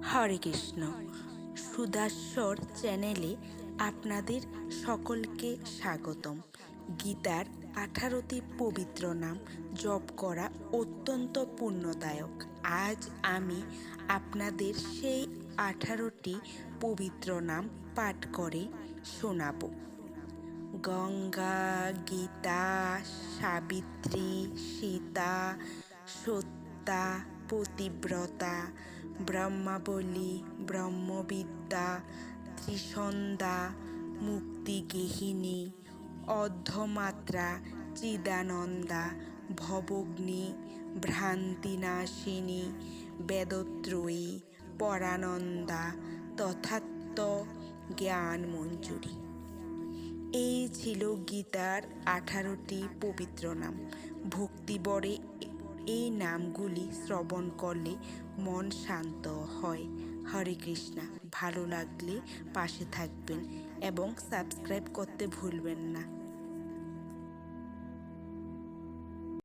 হরে কৃষ্ণ। সুধাস্বর চ্যানেলে আপনাদের সকলকে স্বাগতম। গীতার 18টি পবিত্র নাম জপ করা অত্যন্ত পুণ্যদায়ক। আজ আমি আপনাদের সেই 18টি পবিত্র নাম পাঠ করে শোনাব। গঙ্গা, গীতা, সাবিত্রী, সীতা, সত্যা, পতিব্রতা, ব্রহ্মাবলী, ব্রহ্মবিদ্যা, ত্রিসন্ধ্যা, মুক্তিগেহিনী, অর্ধমাত্রা, চিদানন্দা, ভবগ্নি, ভ্রান্তিনাশিনী, বেদত্রয়ী, পরানন্দা, তথাত্ম জ্ঞান মঞ্জুরি। এই ছিল গীতার 18টি পবিত্র নাম। ভক্তিবরে এই নামগুলি শ্রবণ করলে মন শান্ত হয়। হরে কৃষ্ণা। ভালো লাগলে পাশে থাকবেন এবং সাবস্ক্রাইব করতে ভুলবেন না।